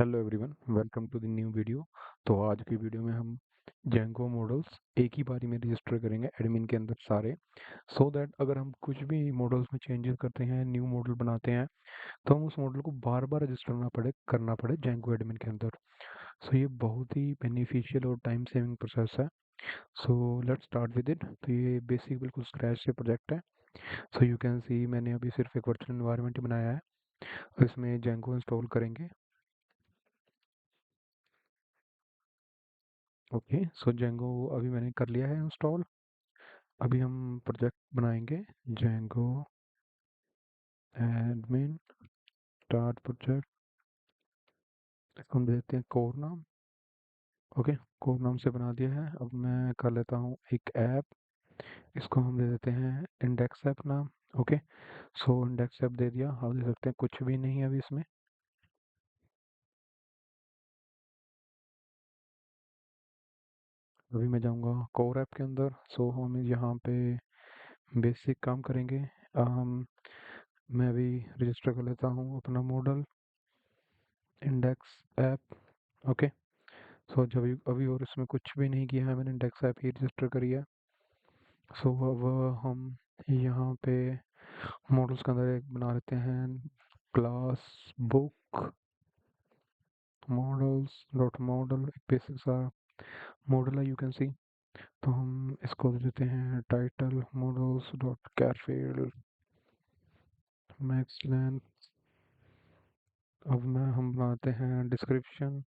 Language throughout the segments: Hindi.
Hello everyone, welcome to the new video. तो आज की वीडियो में हम जेंगो मॉडल्स एक ही बारी में रजिस्टर करेंगे एडमिन के अंदर सारे, सो दैट अगर हम कुछ भी मॉडल्स में चेंजेस करते हैं, न्यू मॉडल बनाते हैं, तो हम उस मॉडल को बार बार रजिस्टर ना पड़े करना पड़े जेंगो एडमिन के अंदर। सो ये बहुत ही बेनिफिशियल और टाइम सेविंग प्रोसेस है। So let's start with it. तो ये बेसिक बिल्कुल स्क्रैच से प्रोजेक्ट है। सो यू कैन सी मैंने अभी सिर्फ एक वर्चुअल एनवायरनमेंट बनाया है और इसमें जेंगो इंस्टॉल करेंगे। ओके, सो जेंगो अभी मैंने कर लिया है इंस्टॉल। अभी हम प्रोजेक्ट बनाएंगे जेंगो एडमिन स्टार्ट प्रोजेक्ट। इसको हम देते हैं कोर नाम। ओके, कोर नाम से बना दिया है। अब मैं कर लेता हूँ एक ऐप। इसको हम दे देते हैं इंडेक्स ऐप नाम। ओके, सो इंडेक्स ऐप दे दिया। आप देख सकते हैं कुछ भी नहीं है अभी इसमें। अभी मैं जाऊँगा कोर ऐप के अंदर। सो हम यहाँ पे बेसिक काम करेंगे। हम मैं अभी रजिस्टर कर लेता हूँ अपना मॉडल इंडेक्स ऐप। ओके, सो जब अभी और इसमें कुछ भी नहीं किया है मैंने, इंडेक्स ऐप ही रजिस्टर करी है। सो अब हम यहाँ पे मॉडल्स के अंदर एक बना लेते हैं class book models dot model. एक बेसिक सा मॉडल है, यू कैन सी। तो हम इसको दे देते हैं title models dot charfield max length. अब मैं हम बनाते हैं डिस्क्रिप्शन।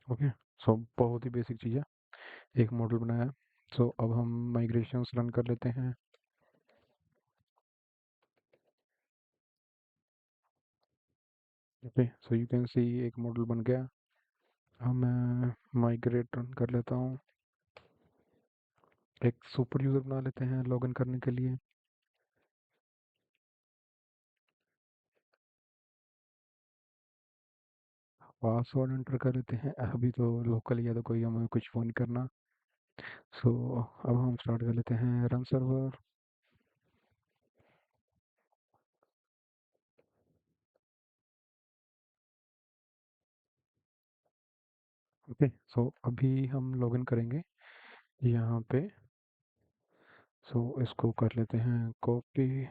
ओके, सो बहुत ही बेसिक चीज़ है, एक मॉडल बनाया है। सो अब हम माइग्रेशंस रन कर लेते हैं। ओके, सो यू कैन सी एक मॉडल बन गया। अब मैं माइग्रेट रन कर लेता हूँ। एक सुपर यूज़र बना लेते हैं लॉगिन करने के लिए। पासवर्ड एंटर कर लेते हैं। अभी तो लोकल या तो कोई हमें कुछ फ़ोन करना। सो अब हम स्टार्ट कर लेते हैं रन सर्वर। ओके, सो अभी हम लॉगिन करेंगे यहाँ पे। सो इसको कर लेते हैं कॉपी।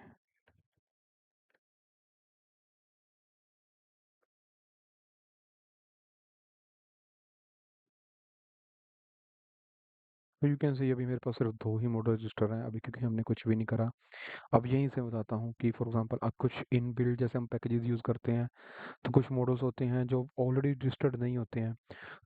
तो यू कैन सी अभी मेरे पास सिर्फ दो ही मॉडल रजिस्टर हैं अभी, क्योंकि हमने कुछ भी नहीं करा। अब यहीं से बताता हूँ कि फॉर एग्जांपल अब कुछ इन बिल्ड जैसे हम पैकेजेस यूज़ करते हैं, तो कुछ मॉडल्स होते हैं जो ऑलरेडी रजिस्टर्ड नहीं होते हैं,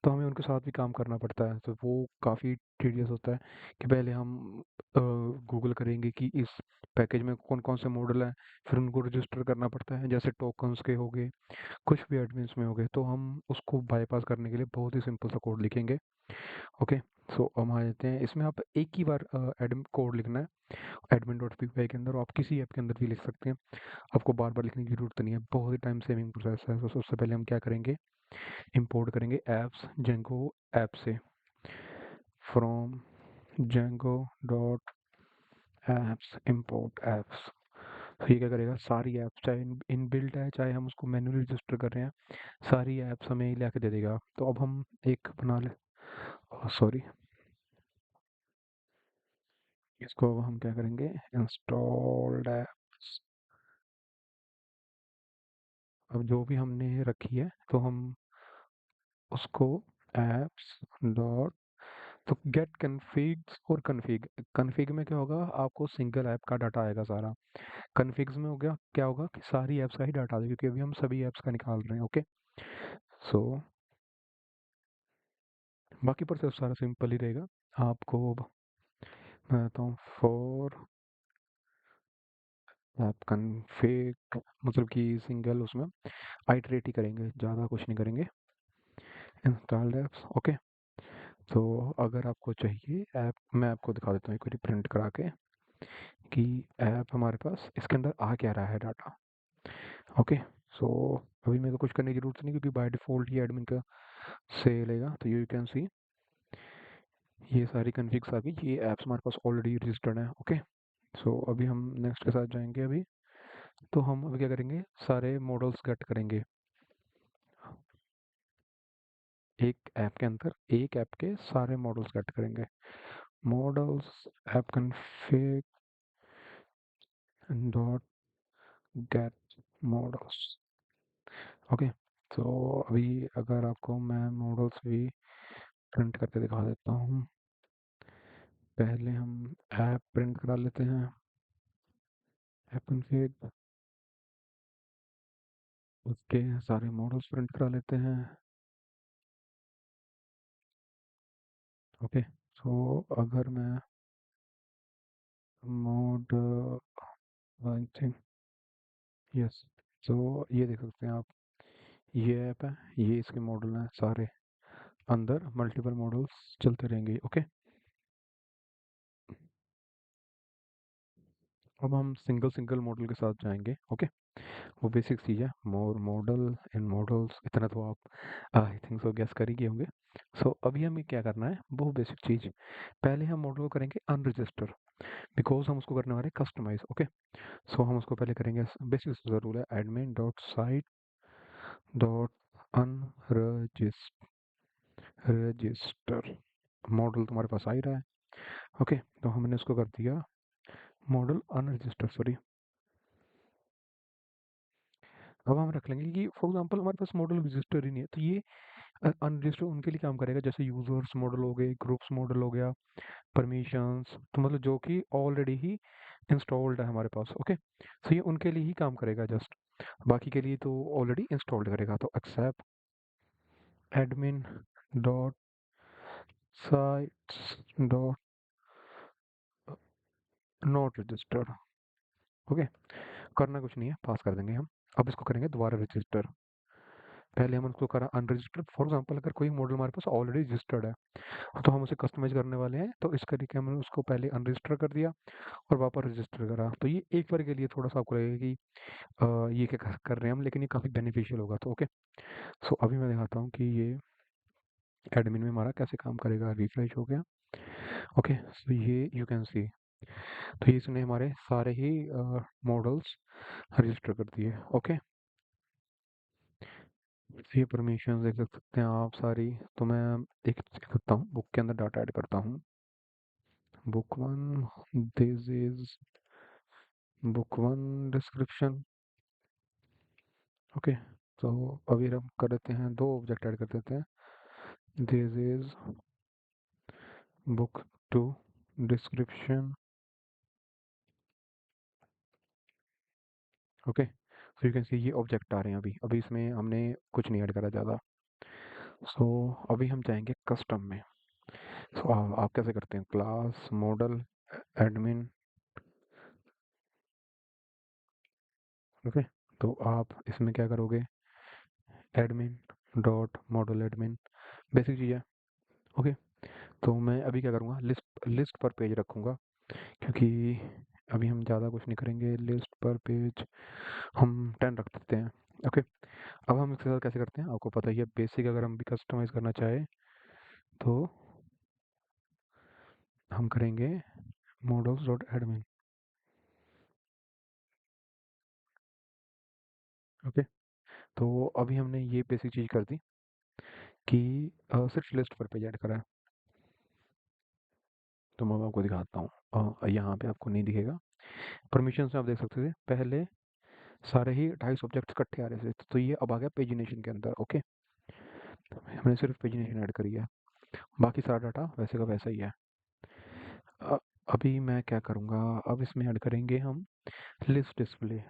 तो हमें उनके साथ भी काम करना पड़ता है। तो वो काफ़ी टीडियस होता है कि पहले हम गूगल करेंगे कि इस पैकेज में कौन कौन से मॉडल हैं, फिर उनको रजिस्टर करना पड़ता है। जैसे टोकन्स के हो गए, कुछ भी एडमिन्स में हो गए, तो हम उसको बाईपास करने के लिए बहुत ही सिंपल सा कोड लिखेंगे। ओके, सो हम आ जाते हैं इसमें। आप एक ही बार एडमिन कोड लिखना है एडमिन डॉट पी के अंदर, और आप किसी ऐप के अंदर भी लिख सकते हैं। आपको बार बार लिखने की जरूरत नहीं है, बहुत ही टाइम सेविंग प्रोसेस है। तो सबसे पहले हम क्या करेंगे, इंपोर्ट करेंगे एप्स जेंगो ऐप से, from Django dot apps import apps. तो ये क्या करेगा, सारी ऐप्स चाहे इन बिल्ट है चाहे हम उसको मैन्युअली रजिस्टर कर रहे हैं, सारी ऐप्स हमें ही लाके दे देगा। तो अब हम एक बना ले, सॉरी, इसको अब हम क्या करेंगे, इंस्टॉल्ड एप्स। अब जो भी हमने रखी है तो हम उसको एप्स डॉट, तो गेट कन्फिग्स और कन्फिग। कन्फिग में क्या होगा, आपको सिंगल ऐप का डाटा आएगा सारा। कन्फिग्स में हो गया क्या होगा कि सारी ऐप्स का ही डाटा आएगा, क्योंकि अभी हम सभी ऐप्स का निकाल रहे हैं। ओके, सो बाकी प्रोसेस सारा सिंपल ही रहेगा। आपको मैं बताता हूँ फॉर ऐप कन्फिग, मतलब कि सिंगल उसमें आइटरेट ही करेंगे, ज़्यादा कुछ नहीं करेंगे। Installed apps. ओके, तो अगर आपको चाहिए ऐप, मैं आपको दिखा देता हूँ एक बार प्रिंट करा के कि ऐप हमारे पास इसके अंदर आ क्या रहा है डाटा। ओके, सो अभी मेरे को कुछ करने की जरूरत नहीं, क्योंकि बाय डिफ़ॉल्ट ये एडमिन का से लेगा। तो यू कैन सी ये सारी कन्फिग्स आ गई, ये ऐप्स हमारे पास ऑलरेडी रजिस्टर्ड है। ओके, सो अभी हम नेक्स्ट के साथ जाएंगे अभी। तो हम अभी क्या करेंगे, सारे मॉडल्स गेट करेंगे एक ऐप के अंदर, एक ऐप के सारे मॉडल्स गेट करेंगे। Models app config dot gate models. Okay, तो अभी अगर आपको मैं मॉडल्स भी प्रिंट करके दिखा देता हूँ। पहले हम ऐप प्रिंट करा लेते हैं, ऐप कॉन्फ़िग, उसके सारे मॉडल्स प्रिंट करा लेते हैं। ओके, तो अगर मैं मोड, आई थिंक, यस, तो ये देख सकते हैं आप, ये ऐप है, ये इसके मॉडल हैं सारे, अंदर मल्टीपल मॉडल्स चलते रहेंगे। ओके, अब हम सिंगल सिंगल मॉडल के साथ जाएंगे। ओके, वो बेसिक चीज़ है, मोर मॉडल इन मॉडल्स, इतना तो आप आई थिंक सो गेस कर ही गए होंगे। सो अभी हमें क्या करना है, वो बेसिक चीज़, पहले हम मॉडल को करेंगे अनरजिस्टर, बिकॉज हम उसको करने वाले कस्टमाइज। ओके, सो हम उसको पहले करेंगे, बेसिक रूल है admin dot site dot unregister. Model तुम्हारे पास आ ही रहा है। ओके, तो हमने उसको कर दिया मॉडल अनरजिस्टर, सॉरी। अब हम रख लेंगे कि फॉर एग्जांपल हमारे पास मॉडल रजिस्टर ही नहीं है, तो ये अनरजिस्टर उनके लिए काम करेगा, जैसे यूजर्स मॉडल हो गए, ग्रुप्स मॉडल हो गया, परमिशंस, तो मतलब जो कि ऑलरेडी ही इंस्टॉल्ड है हमारे पास। ओके, तो ये उनके लिए ही काम करेगा जस्ट, बाकी के लिए तो ऑलरेडी इंस्टॉल्ड करेगा। तो except admin dot sites dot not registered. Okay, करना कुछ नहीं है, पास कर देंगे हम। अब इसको करेंगे दोबारा रजिस्टर। पहले हम उसको करा अनरजिस्टर्ड, फॉर एग्जांपल अगर कोई मॉडल हमारे पास ऑलरेडी रजिस्टर्ड है तो हम उसे कस्टमाइज करने वाले हैं, तो इस तरीके हमने उसको पहले अनरजिस्टर कर दिया और वापस रजिस्टर करा। तो ये एक बार के लिए थोड़ा सा आपको लगेगा कि ये क्या कर रहे हैं हम, लेकिन ये काफ़ी बेनिफिशियल होगा। तो ओके, सो अभी मैं दिखाता हूँ कि ये एडमिन में हमारा कैसे काम करेगा। रिफ्रेश हो गया। ओके, सो ये यू कैन सी, तो ये इसने हमारे सारे ही मॉडल्स रजिस्टर कर दिए। ओके, ये परमिशन देख सकते हैं आप सारी। तो मैं एक चीज़ करता हूँ, बुक के अंदर डाटा ऐड करता हूँ। Book one, this is book one description. Okay, तो अभी हम कर देते हैं, दो ऑब्जेक्ट ऐड कर देते हैं। This is book to description. Okay, so you can see ये ऑब्जेक्ट आ रहे हैं। अभी अभी इसमें हमने कुछ नहीं ऐड करा ज़्यादा। सो अभी हम जाएंगे कस्टम में। सो आप कैसे करते हैं, क्लास मॉडल एडमिन। ओके, तो आप इसमें क्या करोगे, admin dot model admin, basic चीज़ है। ओके, तो मैं अभी क्या करूँगा, लिस्ट लिस्ट पर पेज रखूँगा, क्योंकि अभी हम ज़्यादा कुछ नहीं करेंगे। लिस्ट पर पेज हम 10 रख देते हैं। ओके, अब हम इसके साथ कैसे करते हैं आपको पता ही है, बेसिक अगर हम भी कस्टमाइज करना चाहे तो हम करेंगे मॉडल्स डॉट एडमिन। ओके, तो अभी हमने ये बेसिक चीज़ कर दी कि सिर्फ लिस्ट पर पेज ऐड करा है। तो मैं आपको दिखाता हूँ, यहाँ पे आपको नहीं दिखेगा। परमिशन में आप देख सकते थे पहले सारे ही 250 ऑब्जेक्ट्स इकट्ठे आ रहे थे, तो ये अब आ गया पेजिनेशन के अंदर। ओके, हमने सिर्फ पेजिनेशन ऐड करी है, बाकी सारा डाटा वैसे का वैसा ही है। अ, अभी मैं क्या करूँगा, अब इसमें ऐड करेंगे हम लिस्ट डिस्प्ले।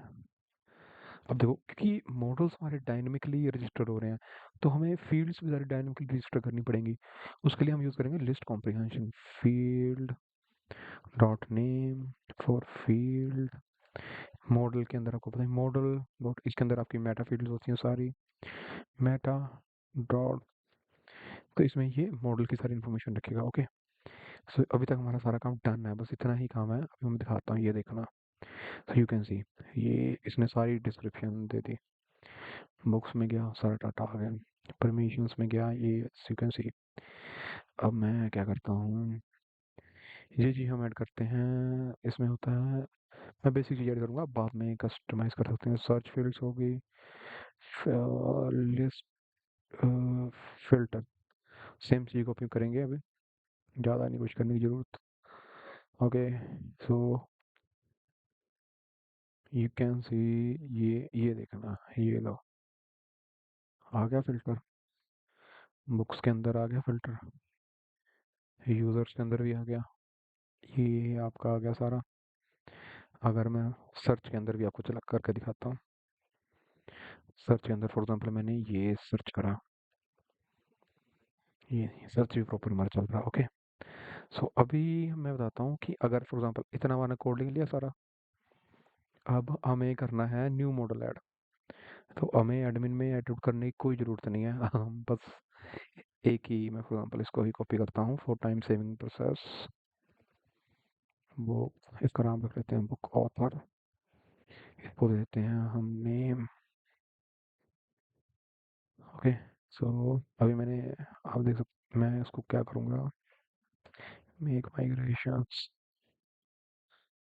अब देखो, क्योंकि मॉडल्स हमारे डायनेमिकली रजिस्टर हो रहे हैं, तो हमें फील्ड्स भी सारी डायनेमिकली रजिस्टर करनी पड़ेंगी। उसके लिए हम यूज़ करेंगे list comprehension, field dot name for field. Model के अंदर आपको पता है मॉडल डॉट, इसके अंदर आपकी मेटा फील्ड्स होती हैं सारी, मेटा डॉट, तो इसमें ये मॉडल की सारी इन्फॉर्मेशन रखेगा। ओके, सो अभी तक हमारा सारा काम डन है, बस इतना ही काम है। अभी मैं दिखाता हूँ, ये देखना। सो यू कैन सी, ये इसने सारी डिस्क्रिप्शन दे दी। बुक्स में गया, सारा डाटा आ गया। परमिशंस में गया, ये यू कैन सी। अब मैं क्या करता हूँ, ये चीज़ हम ऐड करते हैं, इसमें होता है मैं बेसिक चीज़ ऐड करूँगा, बाद में कस्टमाइज़ कर सकते हैं। सर्च फील्ड्स होगी, लिस्ट, फ़िल्टर, सेम चीज़ कॉपी करेंगे अभी, ज़्यादा नहीं कुछ करने की ज़रूरत। Okay, so you can see, ये देखना, ये लो, आ गया फ़िल्टर, बुक्स के अंदर आ गया फ़िल्टर, यूज़र्स के अंदर भी आ गया, ये आपका आ गया सारा। अगर मैं सर्च के अंदर भी आपको चला करके दिखाता हूँ, सर्च के अंदर फॉर एग्जांपल मैंने ये सर्च करा, ये सर्च भी प्रॉपर हमारा चल रहा है। ओके, सो अभी मैं बताता हूँ कि अगर फॉर एग्जांपल इतना मैंने कोड लिख लिया सारा, अब हमें करना है न्यू मॉडल ऐड। तो हमें एडमिन में एडिट करने की कोई ज़रूरत नहीं है, हम बस एक ही, मैं फॉर एग्जांपल इसको ही कॉपी करता हूँ फॉर टाइम सेविंग प्रोसेस। वो इसका नाम रख लेते हैं बुक ऑथर, इसको दे देते हैं हम नेम। ओके, सो अभी मैंने, आप देख सकते, मैं इसको क्या करूँगा, मेक माइग्रेशंस,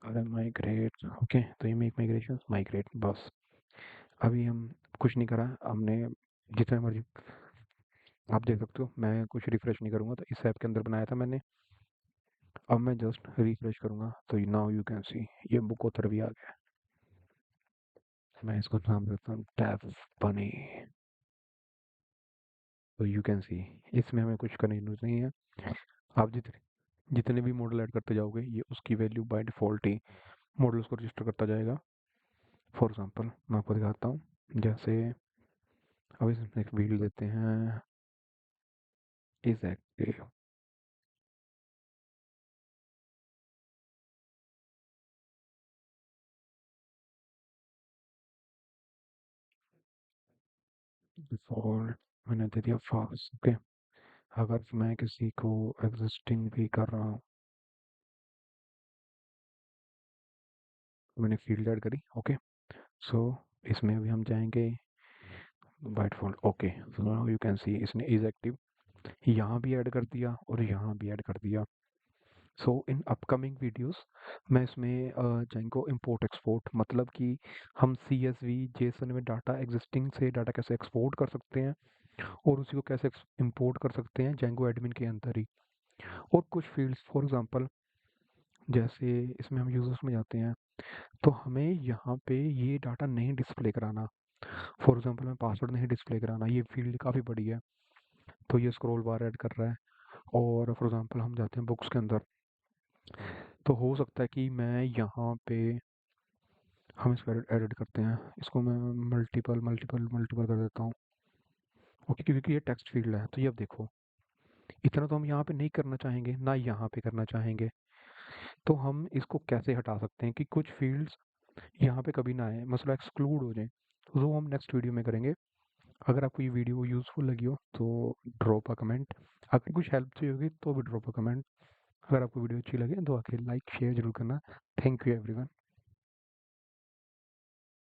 अरे माइग्रेट। ओके, तो ये मेक माइग्रेशंस माइग्रेट बस। अभी हम कुछ नहीं करा हमने, जितना मर्जी आप देख सकते हो, मैं कुछ रिफ्रेश नहीं करूँगा, तो इस ऐप के अंदर बनाया था मैंने। अब मैं जस्ट रिफ्रेश करूँगा तो नाउ यू कैन सी ये बुक ऑथर भी आ गया। मैं इसको नाम देता हूँ टैब बनी, तो यू कैन सी इसमें हमें कुछ करने की जरूरत नहीं है। आप जितने जितने भी मॉडल ऐड करते जाओगे, ये उसकी value by default he models को रजिस्टर करता जाएगा। फॉर एग्जांपल मैं आपको दिखाता हूँ, जैसे अब इसमें एक वीडियो देते हैं, इज एक्टिव डिफ़ॉल्ट, मैंने दे दिया फॉल्स। ओके, अगर मैं किसी को एग्जिस्टिंग भी कर रहा हूँ, मैंने फील्ड ऐड करी। ओके, सो इसमें अभी हम जाएंगे by default. Okay, so now you can सी इसने इज एक्टिव यहाँ भी ऐड कर दिया और यहाँ भी ऐड कर दिया। सो इन अपकमिंग वीडियोस मैं इसमें जाएंगे इम्पोर्ट एक्सपोर्ट, मतलब कि हम CSV जेसन में डाटा एग्जिस्टिंग से डाटा कैसे एक्सपोर्ट कर सकते हैं और उसी को कैसे इंपोर्ट कर सकते हैं जेंगो एडमिन के अंदर ही। और कुछ फील्ड्स फॉर एग्जांपल, जैसे इसमें हम यूजर्स में जाते हैं, तो हमें यहाँ पे ये डाटा नहीं डिस्प्ले कराना। फॉर एग्जांपल मैं पासवर्ड नहीं डिस्प्ले कराना, ये फील्ड काफ़ी बड़ी है, तो ये स्क्रॉल बार ऐड कर रहा है। और फॉर एग्जांपल हम जाते हैं बुक्स के अंदर, तो हो सकता है कि मैं यहाँ पे, हम इसको एडिट करते हैं, इसको मैं मल्टीपल मल्टीपल मल्टीपल कर देता हूँ। ओके, क्योंकि ये टेक्स्ट फील्ड है, तो ये अब देखो, इतना तो हम यहाँ पे नहीं करना चाहेंगे ना यहाँ पे करना चाहेंगे, तो हम इसको कैसे हटा सकते हैं कि कुछ फील्ड्स यहाँ पे कभी ना आए, मसला एक्सक्लूड हो जाए, तो वो हम नेक्स्ट वीडियो में करेंगे। अगर आपको ये वीडियो यूज़फुल लगी हो तो ड्रॉप अ कमेंट, अगर कुछ हेल्प चाहिए होगी तो भी ड्रॉप अ कमेंट। अगर आपको वीडियो अच्छी लगे तो आके लाइक शेयर जरूर करना। Thank you everyone.